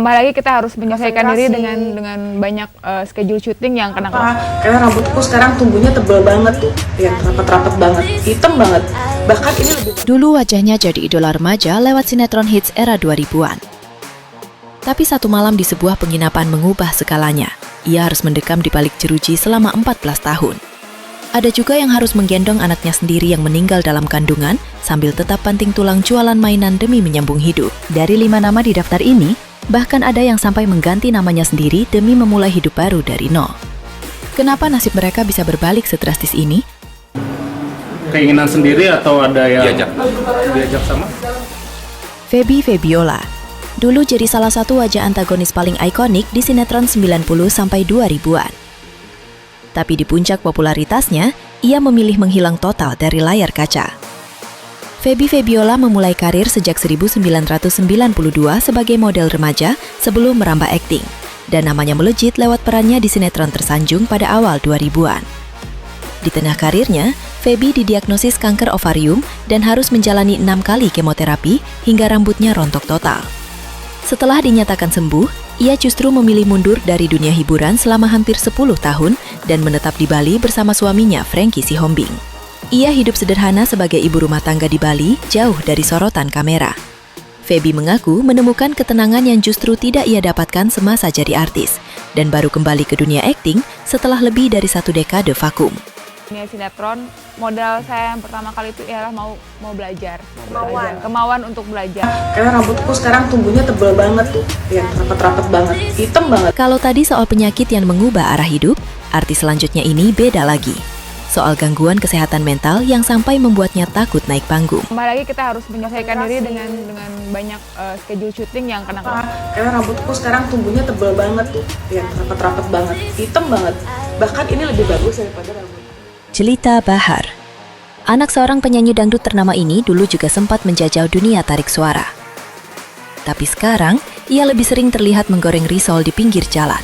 Tambah lagi kita harus menyesuaikan diri dengan banyak schedule syuting yang kena. Karena rambutku sekarang tumbuhnya tebal banget tuh, ya rapet-rapet banget, hitam banget. Bahkan ini lebih. Dulu wajahnya jadi idola remaja lewat sinetron hits era 2000-an. Tapi satu malam di sebuah penginapan mengubah segalanya. Ia harus mendekam di balik jeruji selama 14 tahun. Ada juga yang harus menggendong anaknya sendiri yang meninggal dalam kandungan sambil tetap banting tulang jualan mainan demi menyambung hidup. Dari 5 nama di daftar ini, bahkan ada yang sampai mengganti namanya sendiri demi memulai hidup baru dari nol. Kenapa nasib mereka bisa berbalik sedrastis ini? Keinginan sendiri atau ada yang diajak sama? Feby Febiola dulu jadi salah satu wajah antagonis paling ikonik di sinetron 90 sampai 2000-an. Tapi di puncak popularitasnya, ia memilih menghilang total dari layar kaca. Feby Febiola memulai karir sejak 1992 sebagai model remaja sebelum merambah akting, dan namanya melejit lewat perannya di sinetron tersanjung pada awal 2000-an. Di tengah karirnya, Feby didiagnosis kanker ovarium dan harus menjalani 6 kali kemoterapi hingga rambutnya rontok total. Setelah dinyatakan sembuh, ia justru memilih mundur dari dunia hiburan selama hampir 10 tahun dan menetap di Bali bersama suaminya Frankie Sihombing. Ia hidup sederhana sebagai ibu rumah tangga di Bali, jauh dari sorotan kamera. Feby mengaku menemukan ketenangan yang justru tidak ia dapatkan semasa jadi artis, dan baru kembali ke dunia akting setelah lebih dari 1 dekade vakum. Dunia sinetron, modal saya yang pertama kali itu ialah mau belajar. Kemauan untuk belajar. Karena rambutku sekarang tumbuhnya tebal banget tuh, ya rapet-rapet banget, hitam banget. Kalau tadi soal penyakit yang mengubah arah hidup, artis selanjutnya ini beda lagi. Soal gangguan kesehatan mental yang sampai membuatnya takut naik panggung. Tambah lagi kita harus menyesuaikan diri dengan banyak schedule syuting yang kena. Karena rambutku sekarang tumbuhnya tebal banget tuh, ya rapet-rapet banget, hitam banget. Bahkan ini lebih bagus daripada rambut. Jelita Bahar, anak seorang penyanyi dangdut ternama ini dulu juga sempat menjajal dunia tarik suara. Tapi sekarang, ia lebih sering terlihat menggoreng risol di pinggir jalan.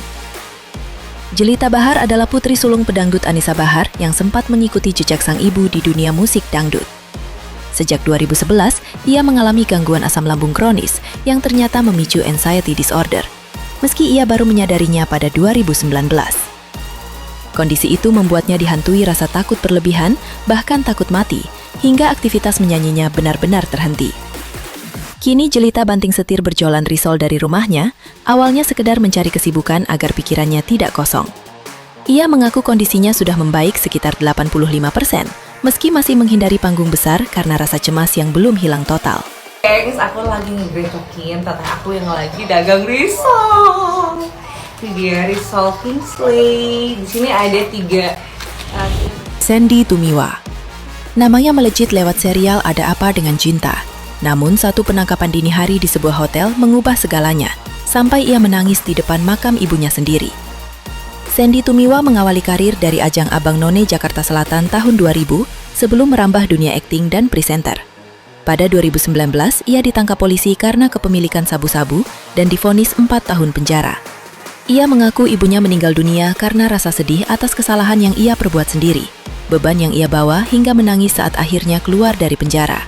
Jelita Bahar adalah putri sulung pedangdut Anissa Bahar yang sempat mengikuti jejak sang ibu di dunia musik dangdut. Sejak 2011, ia mengalami gangguan asam lambung kronis yang ternyata memicu anxiety disorder, meski ia baru menyadarinya pada 2019. Kondisi itu membuatnya dihantui rasa takut berlebihan, bahkan takut mati, hingga aktivitas menyanyinya benar-benar terhenti. Kini Jelita banting setir berjualan risol dari rumahnya, awalnya sekedar mencari kesibukan agar pikirannya tidak kosong. Ia mengaku kondisinya sudah membaik sekitar 85%, meski masih menghindari panggung besar karena rasa cemas yang belum hilang total. Gengs, aku lagi ngebecokin teteh aku yang lagi dagang risol. Ini dia risol Kingsley. Di sini ada 3. Sandy Tumiwa. Namanya melejit lewat serial Ada Apa Dengan Cinta. Namun satu penangkapan dini hari di sebuah hotel mengubah segalanya, sampai ia menangis di depan makam ibunya sendiri. Sandy Tumiwa mengawali karir dari ajang Abang None Jakarta Selatan tahun 2000 sebelum merambah dunia akting dan presenter. Pada 2019, ia ditangkap polisi karena kepemilikan sabu-sabu dan divonis 4 tahun penjara. Ia mengaku ibunya meninggal dunia karena rasa sedih atas kesalahan yang ia perbuat sendiri, beban yang ia bawa hingga menangis saat akhirnya keluar dari penjara.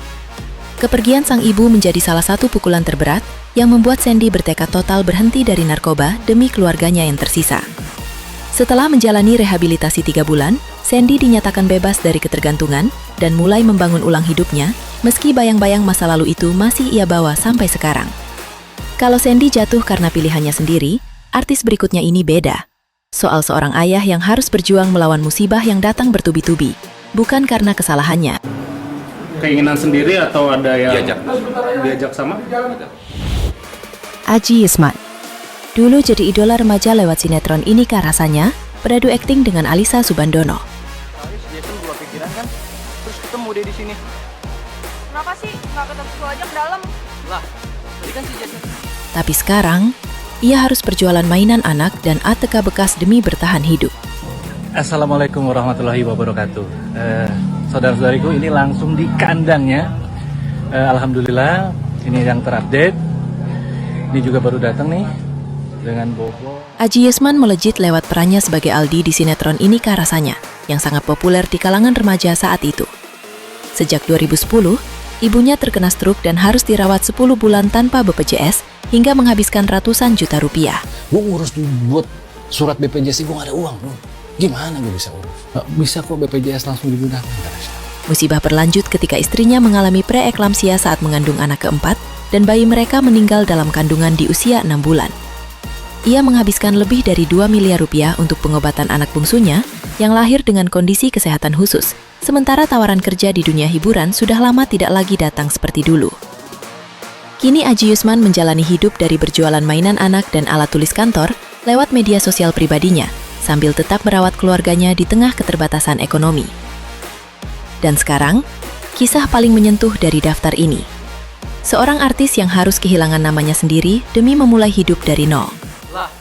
Kepergian sang ibu menjadi salah satu pukulan terberat yang membuat Sandy bertekad total berhenti dari narkoba demi keluarganya yang tersisa. Setelah menjalani rehabilitasi 3 bulan, Sandy dinyatakan bebas dari ketergantungan dan mulai membangun ulang hidupnya, meski bayang-bayang masa lalu itu masih ia bawa sampai sekarang. Kalau Sandy jatuh karena pilihannya sendiri, artis berikutnya ini beda. Soal seorang ayah yang harus berjuang melawan musibah yang datang bertubi-tubi, bukan karena kesalahannya. Keinginan sendiri atau ada yang diajak sama? Aji Yusman dulu jadi idola remaja lewat sinetron Inikah Rasanya, beradu akting dengan Alisa Subandono. Jason gua pikiran kan, terus ketemu dia di sini. Kenapa sih nggak ketemu aja ke dalam? Lah, tadi kan si Jason. Tapi sekarang, ia harus berjualan mainan anak dan ATK bekas demi bertahan hidup. Assalamualaikum warahmatullahi wabarakatuh. Saudara-saudariku, ini langsung di kandangnya. Alhamdulillah, ini yang terupdate. Ini juga baru datang nih dengan Bobo. Aji Yusman melejit lewat perannya sebagai Aldi di sinetron Inikah Rasanya, yang sangat populer di kalangan remaja saat itu. Sejak 2010, Ibunya terkena stroke dan harus dirawat 10 bulan tanpa BPJS hingga menghabiskan ratusan juta rupiah. Gue ngurus tuh buat surat BPJS, gue gak ada uang bro. Gimana gue bisa urus? Bisa kok BPJS langsung digunakan. Musibah berlanjut ketika istrinya mengalami preeklamsia saat mengandung anak keempat dan bayi mereka meninggal dalam kandungan di usia 6 bulan. Ia menghabiskan lebih dari 2 miliar rupiah untuk pengobatan anak bungsunya yang lahir dengan kondisi kesehatan khusus, sementara tawaran kerja di dunia hiburan sudah lama tidak lagi datang seperti dulu. Kini Aji Yusman menjalani hidup dari berjualan mainan anak dan alat tulis kantor lewat media sosial pribadinya, sambil tetap merawat keluarganya di tengah keterbatasan ekonomi. Dan sekarang, kisah paling menyentuh dari daftar ini. Seorang artis yang harus kehilangan namanya sendiri demi memulai hidup dari nol. Lah,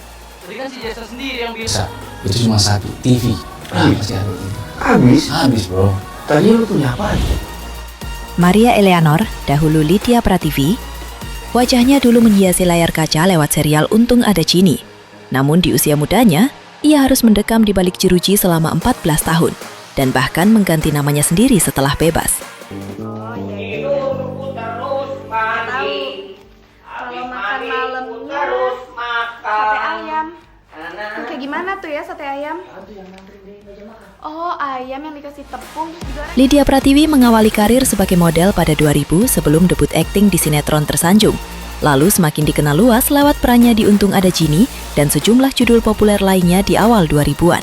tadi kan si Jason sendiri yang bilang. Itu cuma satu, TV. Masih ada TV. Habis bro. Tadi lu punya apa aja? Maria Eleanor, dahulu Lydia Prativi, wajahnya dulu menghiasi layar kaca lewat serial Untung Ada Cini. Namun di usia mudanya, ia harus mendekam di balik jeruji selama 14 tahun dan bahkan mengganti namanya sendiri setelah bebas. Kalau makan malamnya sate ayam. Kayak gimana tuh ya sate ayam? Oh, ayam yang dikasih tepung terus digoreng. Lydia Prativi mengawali karir sebagai model pada 2000 sebelum debut akting di sinetron Tersanjung. Lalu semakin dikenal luas lewat perannya di Untung Ada Cini dan sejumlah judul populer lainnya di awal 2000-an.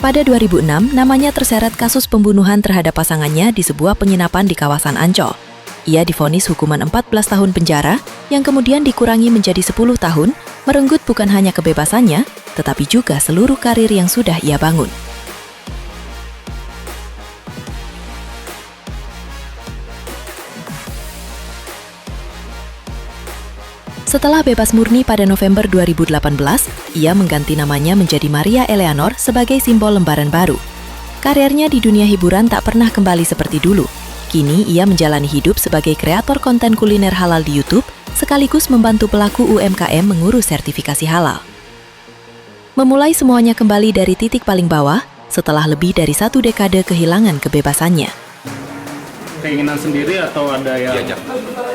Pada 2006, namanya terseret kasus pembunuhan terhadap pasangannya di sebuah penginapan di kawasan Ancol. Ia divonis hukuman 14 tahun penjara yang kemudian dikurangi menjadi 10 tahun, merenggut bukan hanya kebebasannya, tetapi juga seluruh karir yang sudah ia bangun. Setelah bebas murni pada November 2018, ia mengganti namanya menjadi Maria Eleanor sebagai simbol lembaran baru. Karirnya di dunia hiburan tak pernah kembali seperti dulu. Kini ia menjalani hidup sebagai kreator konten kuliner halal di YouTube, sekaligus membantu pelaku UMKM mengurus sertifikasi halal. Memulai semuanya kembali dari titik paling bawah, setelah lebih dari 1 dekade kehilangan kebebasannya. Keinginan sendiri atau ada yang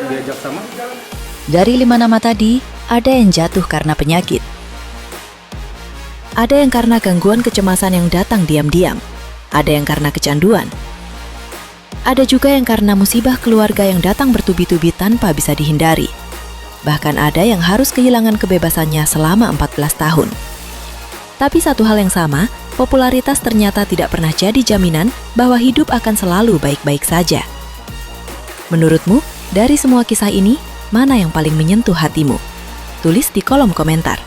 diajak sama? Dari 5 nama tadi, ada yang jatuh karena penyakit. Ada yang karena gangguan kecemasan yang datang diam-diam. Ada yang karena kecanduan. Ada juga yang karena musibah keluarga yang datang bertubi-tubi tanpa bisa dihindari. Bahkan ada yang harus kehilangan kebebasannya selama 14 tahun. Tapi satu hal yang sama, popularitas ternyata tidak pernah jadi jaminan bahwa hidup akan selalu baik-baik saja. Menurutmu, dari semua kisah ini, mana yang paling menyentuh hatimu? Tulis di kolom komentar.